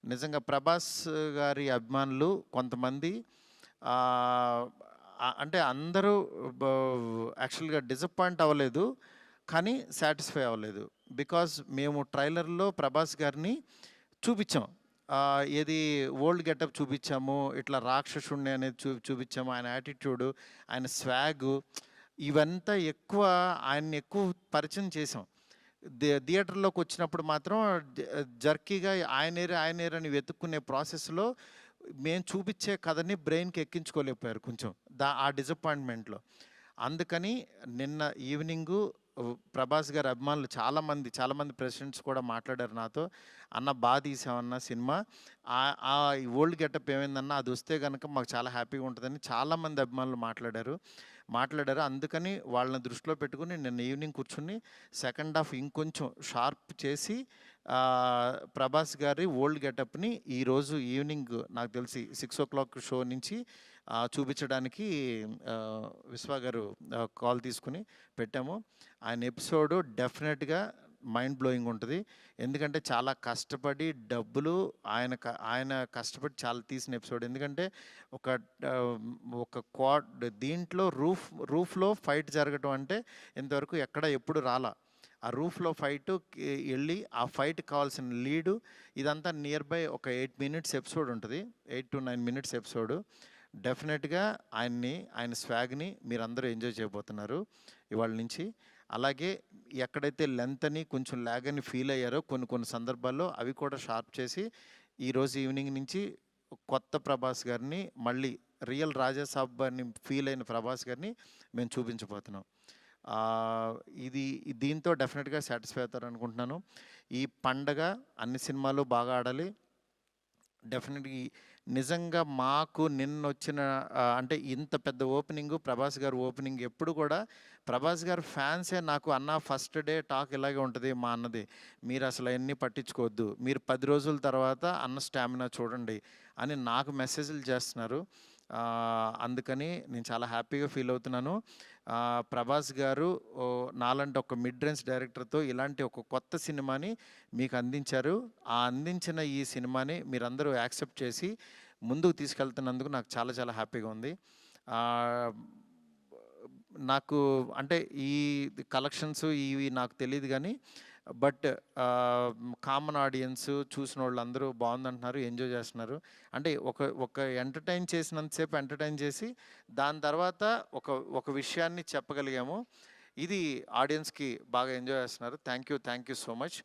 నిజంగా 'ప్రభాస్' గారి అభిమానులు కొంతమంది ఆహ్, అంటే అందరూ బ యాక్చువల్‌గా డిసప్పాయింట్ అవ్వలేదు. కానీ సాటిస్ఫై అవ్వలేదు. బికాజ్ మేము ట్రైలర్‌లో 'ప్రభాస్' గారిని చూపిచ్చాం. ఏది ఓల్డ్ గెటప్ చూపిచ్చాము. ఇట్లా రాక్షసుడిని అనేది చూపిచ్చాము. ఆయన యాటిట్యూడు, ఆయన స్వాగు ఇవంతా ఎక్కువ ఆయన్ని ఎక్కువ పరిచయం చేసాం. థియేటర్‌లోకి వచ్చినప్పుడు మాత్రం జర్కీగా ఆయనేరు అని వెతుక్కునే ప్రాసెస్‌లో మేము చూపిచ్చే కథని బ్రెయిన్‌కి ఎక్కించుకోలేకపోయారు కొంచెం. ఆ డిసప్పాయింట్‌మెంట్‌లో. అందుకని నిన్న ఈవినింగు 'ప్రభాస్' గారి అభిమానులు చాలామంది ప్రెసిడెంట్స్ కూడా మాట్లాడారు నాతో. "అన్న తీసావన్న సినిమా. ఈ ఓల్డ్ గెటప్ ఏమైందన్నా అదొస్తే గనక మాకు చాలా హ్యాపీగా ఉంటదని" చాలామంది అభిమానులు మాట్లాడారు. అందుకని వాళ్ళని దృష్టిలో పెట్టుకొని నిన్న ఈవినింగ్ కూర్చొని సెకండ్ హాఫ్ ఇంకొంచెం షార్ప్ చేసి 'ప్రభాస్' గారి ఓల్డ్ గెటప్‌ని ఈరోజు ఈవినింగ్ నాకు తెలిసి 6:00 షో నుంచి చూపించడానికి విశ్వ గారు కాల్ తీసుకుని పెట్టాము. ఆయన ఎపిసోడు డెఫినెట్‌గా మైండ్ బ్లోయింగ్ ఉంటది. ఎందుకంటే చాలా కష్టపడి ఆయన కష్టపడి చాలా తీసిన ఎపిసోడ్. ఎందుకంటే ఒక ఒక దీంట్లో రూఫ్‌లో ఫైట్ జరగటం అంటే ఇంతవరకు ఎప్పుడు రాలా. ఆ రూఫ్‌లో ఎళ్ళి ఆ ఫైట్‌కి కావాల్సిన లీడు ఇదంతా నియర్ బై ఒక 8 మినిట్స్ ఎపిసోడ్ ఉంటది. 8-9 మినిట్స్ ఎపిసోడు. డెఫినెట్‌గా ఆయన స్వాగ్‌ని మీరందరూ ఎంజాయ్ చేయబోతున్నారు ఇవాళ నుంచి. అలాగే ఎక్కడైతే లెంత్ అని కొంచెం ల్యాగ్ అని ఫీల్ అయ్యారో కొన్ని సందర్భాల్లో అవి కూడా షార్ప్ చేసి ఈరోజు ఈవినింగ్ నుంచి కొత్త 'ప్రభాస్' గారిని మళ్ళీ రియల్ రాజా సాబ్ అని ఫీల్ అయిన 'ప్రభాస్' గారిని మేము చూపించబోతున్నాం. ఇది దీంతో డెఫినెట్‌గా సాటిస్ఫై అవుతారనుకుంటున్నాను. ఈ పండగ అన్ని సినిమాలు బాగా ఆడాలి. డెఫినెట్‌గా నిజంగా మాకు నిన్నొచ్చిన అంటే ఇంత పెద్ద ఓపెనింగు 'ప్రభాస్' గారి ఓపెనింగ్ ఎప్పుడు కూడా 'ప్రభాస్' గారి ఫ్యాన్సే నాకు "అన్న ఫస్ట్ డే టాక్ ఇలాగే ఉంటది మా అన్నది. మీరసలు అయన్నీ పట్టించుకోవద్దు. మీరు 10 రోజుల తర్వాత అన్న స్టామినా చూడండి" అని నాకు మెసేజ్‌లు చేస్తున్నారు. అందుకని నేను చాలా హ్యాపీగా ఫీల్ అవుతున్నాను. 'ప్రభాస్' గారు నాలాంటి ఒక మిడ్ రేంజ్ డైరెక్టర్‌తో ఇలాంటి ఒక కొత్త సినిమాని మీకు అందించారు. అందించిన ఈ సినిమాని మీరందరూ యాక్సెప్ట్ చేసి ముందుకు తీసుకెళ్తున్నందుకు నాకు చాలా హ్యాపీగా ఉంది. నాకు అంటే ఈ కలెక్షన్స్ ఇవి నాకు తెలీదు గానీ బట్ కామన్ ఆడియన్స్ చూసినోళ్ళందరూ బావుందంటున్నారు, ఎంజాయ్ చేస్తున్నారు. అంటే ఒక ఎంటర్‌టైన్ చేసినంత సేపు ఎంటర్‌టైన్ చేసి దాని తర్వాత ఒక విషయాన్ని చెప్పగలిగాము. ఇది ఆడియన్స్‌కి బాగా ఎంజాయ్ చేస్తున్నారు. Thank you so much.